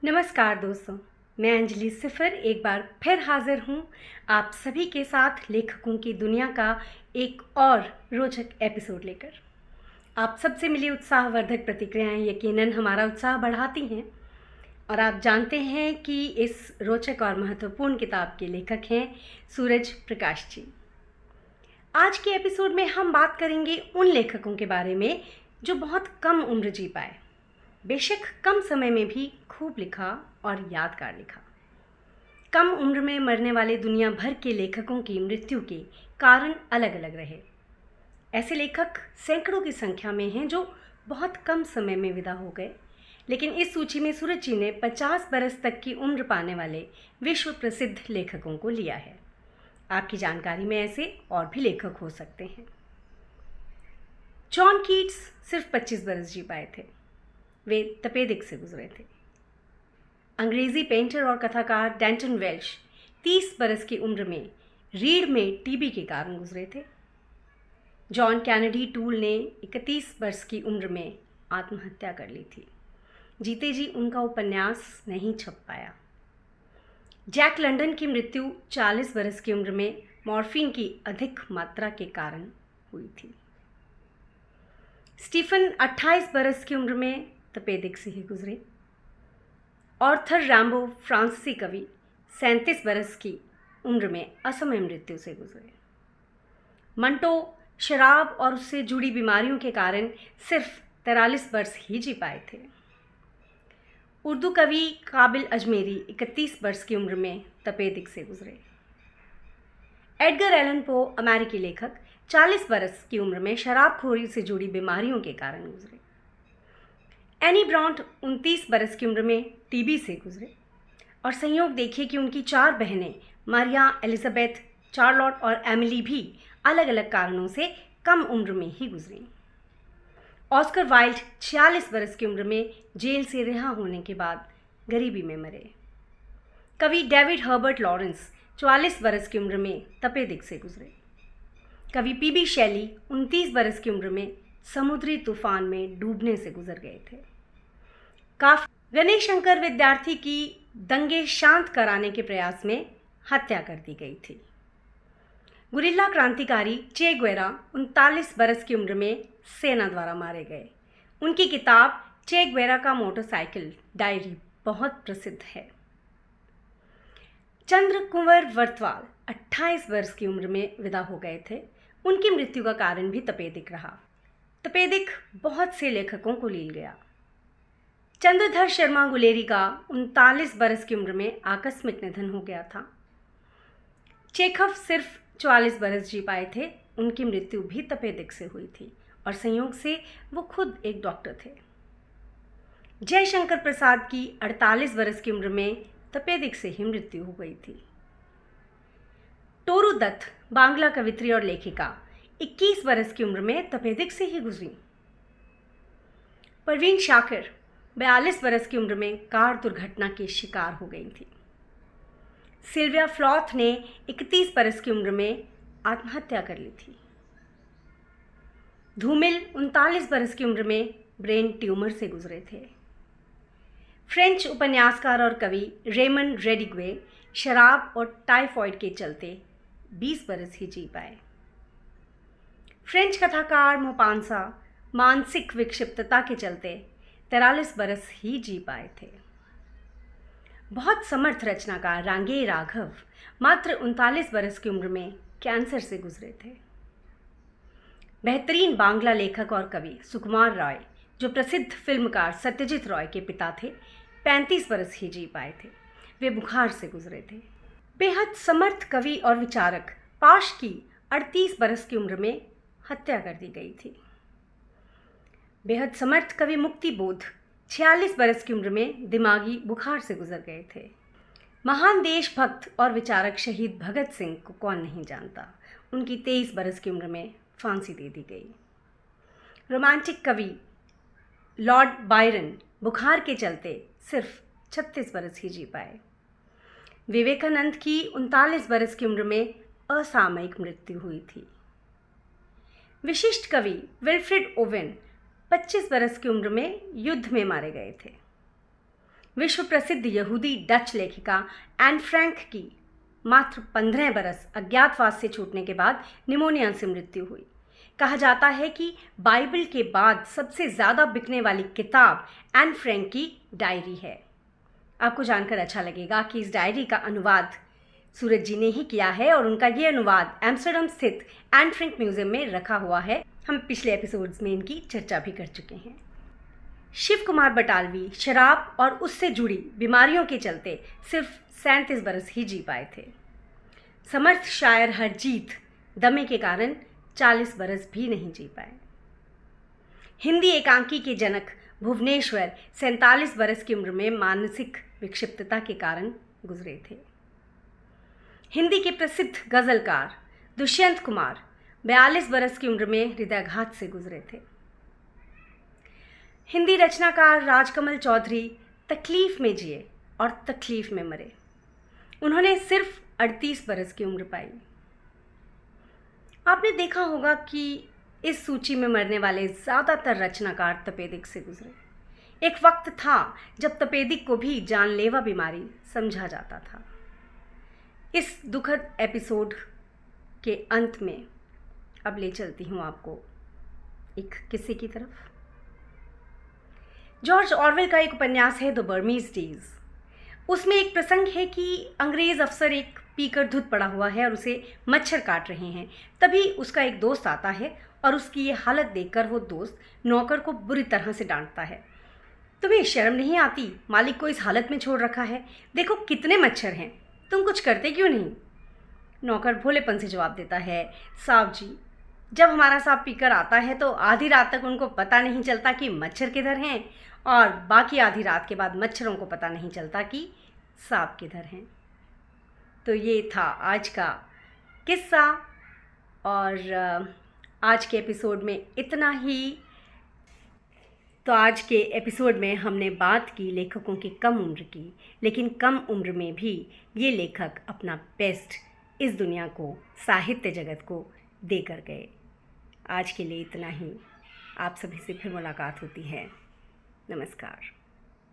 नमस्कार दोस्तों, मैं अंजलि सिफर एक बार फिर हाजिर हूँ आप सभी के साथ लेखकों की दुनिया का एक और रोचक एपिसोड लेकर। आप सबसे मिली उत्साहवर्धक प्रतिक्रियाएं यकीनन हमारा उत्साह बढ़ाती हैं और आप जानते हैं कि इस रोचक और महत्वपूर्ण किताब के लेखक हैं सूरज प्रकाश जी। आज के एपिसोड में हम बात करेंगे उन लेखकों के बारे में जो बहुत कम उम्र जी पाए, बेशक कम समय में भी खूब लिखा और यादगार लिखा। कम उम्र में मरने वाले दुनिया भर के लेखकों की मृत्यु के कारण अलग अलग रहे। ऐसे लेखक सैकड़ों की संख्या में हैं जो बहुत कम समय में विदा हो गए, लेकिन इस सूची में सूरज जी ने 50 बरस तक की उम्र पाने वाले विश्व प्रसिद्ध लेखकों को लिया है। आपकी जानकारी में ऐसे और भी लेखक हो सकते हैं। जॉन कीट्स सिर्फ 25 बरस जी पाए थे। वे तपेदिक से गुजरे थे। अंग्रेजी पेंटर और कथाकार डेंटन वेल्श 30 बरस की उम्र में रीढ़ में टीबी के कारण गुजरे थे। जॉन कैनेडी टूल ने 31 वर्ष की उम्र में आत्महत्या कर ली थी। जीते जी उनका उपन्यास नहीं छप पाया। जैक लंडन की मृत्यु 40 बरस की उम्र में मॉर्फिन की अधिक मात्रा के कारण हुई थी। स्टीफन 28 बरस की उम्र में तपेदिक से ही गुजरे। ऑर्थर रैम्बो फ्रांसीसी कवि 37 बरस की उम्र में असमय मृत्यु से गुजरे। मंटो शराब और उससे जुड़ी बीमारियों के कारण सिर्फ 43 वर्ष ही जी पाए थे। उर्दू कवि काबिल अजमेरी 31 वर्ष की उम्र में तपेदिक से गुजरे। एडगर एलन पो अमेरिकी लेखक 40 बरस की उम्र में शराबखोरी से जुड़ी बीमारियों के कारण गुजरे। एनी ब्रॉन्ट 29 बरस की उम्र में टीबी से गुजरे। और संयोग देखिए कि उनकी 4 बहनें मारिया, एलिजाबेथ, चार्लोट और एमिली भी अलग अलग कारणों से कम उम्र में ही गुजरी। ऑस्कर वाइल्ड 46 बरस की उम्र में जेल से रिहा होने के बाद गरीबी में मरे। कवि डेविड हर्बर्ट लॉरेंस 44 बरस की उम्र में तपेदिक से गुजरे। कवि पीबी शैली 29 बरस की उम्र में समुद्री तूफान में डूबने से गुजर गए थे। गणेश शंकर विद्यार्थी की दंगे शांत कराने के प्रयास में हत्या कर दी गई थी। गुरिल्ला क्रांतिकारी चे गुवेरा 39 बरस की उम्र में सेना द्वारा मारे गए। उनकी किताब चे गुवेरा का मोटरसाइकिल डायरी बहुत प्रसिद्ध है। चंद्र कुंवर वर्तवाल 28 वर्ष की उम्र में विदा हो गए थे। उनकी मृत्यु का कारण भी तपेदिक रहा। तपेदिक बहुत से लेखकों को लील गया। चंद्रधर शर्मा गुलेरी का 39 बरस की उम्र में आकस्मिक निधन हो गया था। चेखव सिर्फ 44 बरस जी पाए थे। उनकी मृत्यु भी तपेदिक से हुई थी और संयोग से वो खुद एक डॉक्टर थे। जयशंकर प्रसाद की 48 बरस की उम्र में तपेदिक से ही मृत्यु हो गई थी। टोरू दत्त बांग्ला कवित्री और लेखिका 21 बरस की उम्र में तपेदिक से ही गुजरी। परवीन शाकिर 42 बरस की उम्र में कार दुर्घटना की शिकार हो गई थी। सिल्विया फ्लॉथ ने 31 बरस की उम्र में आत्महत्या कर ली थी। धूमिल 39 बरस की उम्र में ब्रेन ट्यूमर से गुजरे थे। फ्रेंच उपन्यासकार और कवि रेमन रेडिग्वे शराब और टाइफॉइड के चलते 20 बरस ही जी पाए। फ्रेंच कथाकार मोपांसा मानसिक विक्षिप्तता के चलते 43 बरस ही जी पाए थे। बहुत समर्थ रचनाकार रांगे राघव मात्र 39 बरस की उम्र में कैंसर से गुजरे थे। बेहतरीन बांग्ला लेखक और कवि सुकुमार रॉय, जो प्रसिद्ध फिल्मकार सत्यजीत रॉय के पिता थे, 35 बरस ही जी पाए थे। वे बुखार से गुजरे थे। बेहद समर्थ कवि और विचारक पाश की 38 बरस की उम्र में हत्या कर दी गई थी। बेहद समर्थ कवि मुक्ति बोध 46 बरस की उम्र में दिमागी बुखार से गुजर गए थे। महान देशभक्त और विचारक शहीद भगत सिंह को कौन नहीं जानता। उनकी 23 बरस की उम्र में फांसी दे दी गई। रोमांटिक कवि लॉर्ड बायरन बुखार के चलते सिर्फ 36 बरस ही जी पाए। विवेकानंद की 39 बरस की उम्र में असामयिक मृत्यु हुई थी। विशिष्ट कवि विल्फ्रेड ओवेन 25 बरस की उम्र में युद्ध में मारे गए थे। विश्व प्रसिद्ध यहूदी डच लेखिका एन फ्रैंक की मात्र 15 बरस अज्ञातवास से छूटने के बाद निमोनिया से मृत्यु हुई। कहा जाता है कि बाइबल के बाद सबसे ज़्यादा बिकने वाली किताब एन फ्रैंक की डायरी है। आपको जानकर अच्छा लगेगा कि इस डायरी का अनुवाद सूरज जी ने ही किया है और उनका ये अनुवाद एम्स्टर्डम स्थित एन फ्रैंक म्यूजियम में रखा हुआ है। हम पिछले एपिसोड्स में इनकी चर्चा भी कर चुके हैं। शिव कुमार बटालवी शराब और उससे जुड़ी बीमारियों के चलते सिर्फ 37 बरस ही जी पाए थे। समर्थ शायर हरजीत दमे के कारण 40 बरस भी नहीं जी पाए। हिंदी एकांकी के जनक भुवनेश्वर 47 बरस की उम्र में मानसिक विक्षिप्तता के कारण गुजरे थे। हिंदी के प्रसिद्ध गजलकार दुष्यंत कुमार 42 बरस की उम्र में हृदयाघात से गुजरे थे। हिंदी रचनाकार राजकमल चौधरी तकलीफ में जिए और तकलीफ में मरे। उन्होंने सिर्फ 38 बरस की उम्र पाई। आपने देखा होगा कि इस सूची में मरने वाले ज़्यादातर रचनाकार तपेदिक से गुजरे। एक वक्त था जब तपेदिक को भी जानलेवा बीमारी समझा जाता था। इस दुखद एपिसोड के अंत में अब ले चलती हूँ आपको एक किस्से की तरफ। जॉर्ज ऑरवेल का एक उपन्यास है द बर्मीज डेज। उसमें एक प्रसंग है कि अंग्रेज़ अफसर एक पीकर धुत पड़ा हुआ है और उसे मच्छर काट रहे हैं। तभी उसका एक दोस्त आता है और उसकी ये हालत देखकर वो दोस्त नौकर को बुरी तरह से डांटता है। तुम्हें शर्म नहीं आती? मालिक को इस हालत में छोड़ रखा है, देखो कितने मच्छर हैं, तुम कुछ करते क्यों नहीं? नौकर भोलेपन से जवाब देता है, साहब जी, जब हमारा साहब पीकर आता है तो आधी रात तक उनको पता नहीं चलता कि मच्छर किधर हैं और बाकी आधी रात के बाद मच्छरों को पता नहीं चलता कि सांप किधर हैं। तो ये था आज का किस्सा और आज के एपिसोड में इतना ही। तो आज के एपिसोड में हमने बात की लेखकों की कम उम्र की, लेकिन कम उम्र में भी ये लेखक अपना बेस्ट इस दुनिया को, साहित्य जगत को देकर गए। आज के लिए इतना ही। आप सभी से फिर मुलाकात होती है। नमस्कार।